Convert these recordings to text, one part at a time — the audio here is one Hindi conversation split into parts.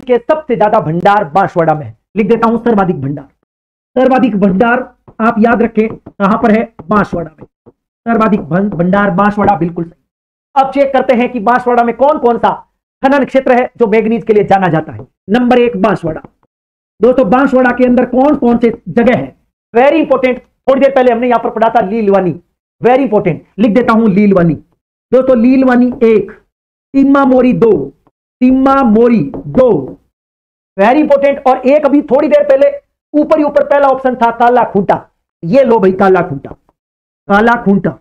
के सबसे ज्यादा भंडार बांसवाड़ा में है। लिख देता हूं सर्वाधिक भंडार। सर्वाधिक भंडार आप याद रखें कहां पर है, बांसवाड़ा में। सर्वाधिक भंडार बांसवाड़ा, बिल्कुल सही। अब चेक करते हैं कि बांसवाड़ा में कौन कौन सा खनन क्षेत्र है जो मैग्नीज के लिए जाना जाता है। नंबर 1 बांसवाड़ा। दोस्तों बांसवाड़ा के अंदर कौन कौन से जगह है, वेरी इंपॉर्टेंट। थोड़ी देर पहले हमने यहां पर पढ़ा था लीलवानी, वेरी इंपॉर्टेंट। लिख देता हूं लीलवानी। दोस्तों लीलवानी 1, तिम्मा मोरी 2, तिम्मा मोरी 2, वेरी इंपॉर्टेंट। और एक अभी थोड़ी देर पहले ऊपर ही ऊपर पहला ऑप्शन था काला खूंटा, ये लो भाई काला खूंटा, काला खूंटा।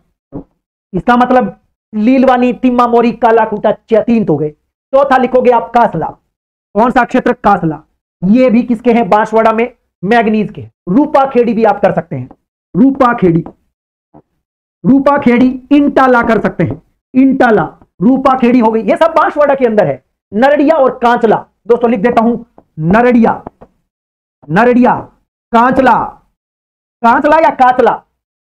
इसका मतलब लीलवानी, तिम्मा मोरी, काला खूंटा 3 तो गए। चौथा लिखोगे आप कासला। कौन सा क्षेत्र, कासला। ये भी किसके हैं, बांसवाड़ा में मैग्नीज के। रूपा खेड़ी भी आप कर सकते हैं, रूपा खेड़ी, रूपा खेड़ी। इंटाला कर सकते हैं, इंटाला, रूपा खेड़ी हो गई। ये सब बांसवाड़ा के अंदर है। नरड़िया और कांचला, दोस्तों लिख देता हूं नरड़िया, नरड़िया, कांचला, कांचला या काचला,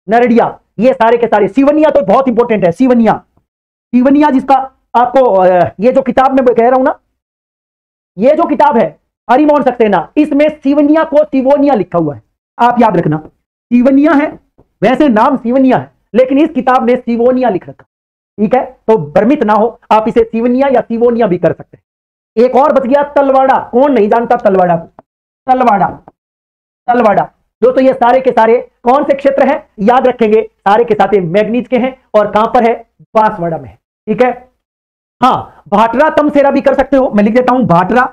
नरड़िया, ये सारे के सारे। सिवनिया तो बहुत इंपॉर्टेंट है, सिवनिया, सिवनिया जिसका आपको ये जो किताब में कह रहा हूं ना, ये जो किताब है हरिमोहन सक्सेना, इसमें सिवनिया को सिवोनिया लिखा हुआ है, आप याद रखना। सिवनिया है, वैसे नाम सिवनिया है, लेकिन इस किताब में सिवोनिया लिख रखा, ठीक है। तो भ्रमित ना हो, आप इसे सिवनिया या सिवोनिया भी कर सकते हैं। एक और बच गया तलवाड़ा, कौन नहीं जानता तलवाड़ा को, तलवाड़ा, तलवाड़ा। दोस्तों ये सारे के सारे कौन से क्षेत्र हैं, याद रखेंगे, सारे के साथ मैग्नीज के हैं और कहां पर है, बांसवाड़ा में है, ठीक है। हाँ, भाटरा तमसेरा भी कर सकते हो, मैं लिख देता हूं भाटरा,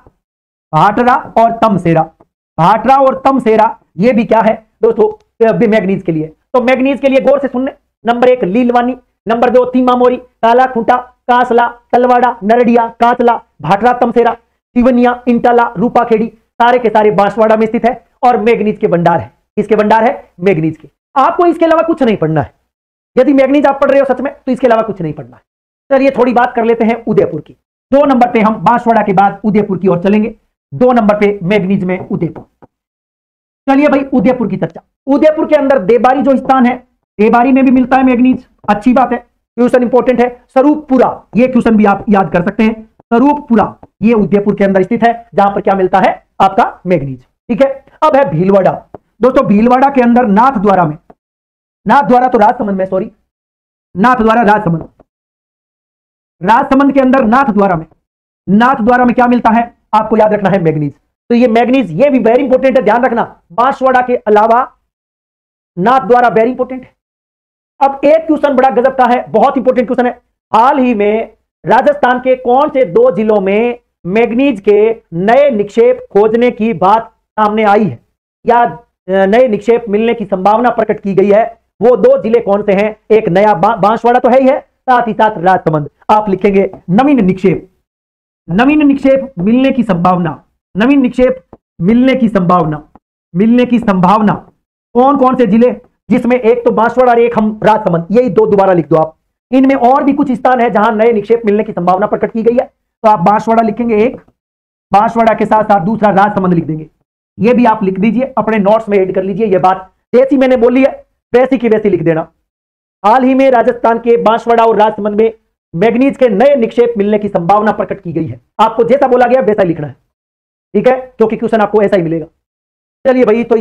भाटरा और तमसेरा, भाटरा और तमसेरा, ये भी क्या है दोस्तों, मैग्नीज के लिए। तो मैग्नीज के लिए गौर से सुनने, नंबर 1 लीलवानी, नंबर 2 तिम्मा मोरी, काला खूंटा, कासला, तलवाड़ा, नरड़िया, कांचला, भाटरा तमसेरा, सिवनिया, इंटाला, रूपा खेड़ी, सारे के सारे बांसवाड़ा में स्थित है और मैग्नीज के भंडार है। किसके भंडार है, मैग्नीज के। आपको इसके अलावा कुछ नहीं पढ़ना है। यदि मैग्नीज आप पढ़ रहे हो सच में, तो इसके अलावा कुछ नहीं पढ़ना है। चलिए थोड़ी बात कर लेते हैं उदयपुर की। 2 नंबर पे हम बांसवाड़ा के बाद उदयपुर की ओर चलेंगे। 2 नंबर पे मैग्नीज में उदयपुर। चलिए भाई उदयपुर की चर्चा। उदयपुर के अंदर देबारी जो स्थान है, देबारी में भी मिलता है मैग्नीज, अच्छी बात है, क्वेश्चन इंपॉर्टेंट है। स्वरूपपुरा, ये क्वेश्चन भी आप याद कर सकते हैं। स्वरूपपुरा ये उदयपुर के अंदर स्थित है, जहां पर क्या मिलता है, आपका मैग्नीज, ठीक है। अब है भीलवाड़ा। दोस्तों भीलवाड़ा के अंदर नाथद्वारा में, नाथद्वारा तो राजसमंद में, सॉरी, नाथद्वारा राजसमंद, राजसमंद के अंदर नाथद्वारा में, नाथद्वारा में क्या मिलता है, आपको याद रखना है मैग्नीज। तो ये मैग्नीज, ये भी वेरी इंपॉर्टेंट है, ध्यान रखना। बांसवाड़ा के अलावा नाथद्वारा वेरी इंपॉर्टेंट है। अब एक क्वेश्चन बड़ा गजब का है, बहुत इंपॉर्टेंट क्वेश्चन है। हाल ही में राजस्थान के कौन से 2 जिलों में मैग्नीज के नए निक्षेप खोजने की बात सामने आई है, या नए निक्षेप मिलने की संभावना प्रकट की गई है? वो 2 जिले कौन से हैं? एक नया बांसवाड़ा तो है ही है, साथ ही साथ राजसमंद। आप लिखेंगे नवीन निक्षेप, नवीन निक्षेप मिलने की संभावना, नवीन निक्षेप मिलने की संभावना, मिलने की संभावना। कौन कौन से जिले, जिसमें एक तो बांसवाड़ा और एक हम राजसमंद, यही 2 दोबारा लिख दो आप। इनमें और भी कुछ स्थान है जहां नए निक्षेप मिलने की संभावना प्रकट की गई है, तो आप बांसवाड़ा लिखेंगे एक, बांसवाड़ा के साथ साथ दूसरा राजसमंद लिख देंगे। ये भी आप लिख दीजिए, अपने नोट्स में ऐड कर लीजिए। ये बात जैसी मैंने बोली है वैसी की वैसी लिख देना। हाल ही में राजस्थान के बांसवाड़ा और राजसमंद में मैग्नीज के नए निक्षेप मिलने की संभावना प्रकट की गई है। आपको जैसा बोला गया वैसा लिखना है, ठीक है, क्योंकि क्वेश्चन आपको ऐसा ही मिलेगा। चलिए भाई, तो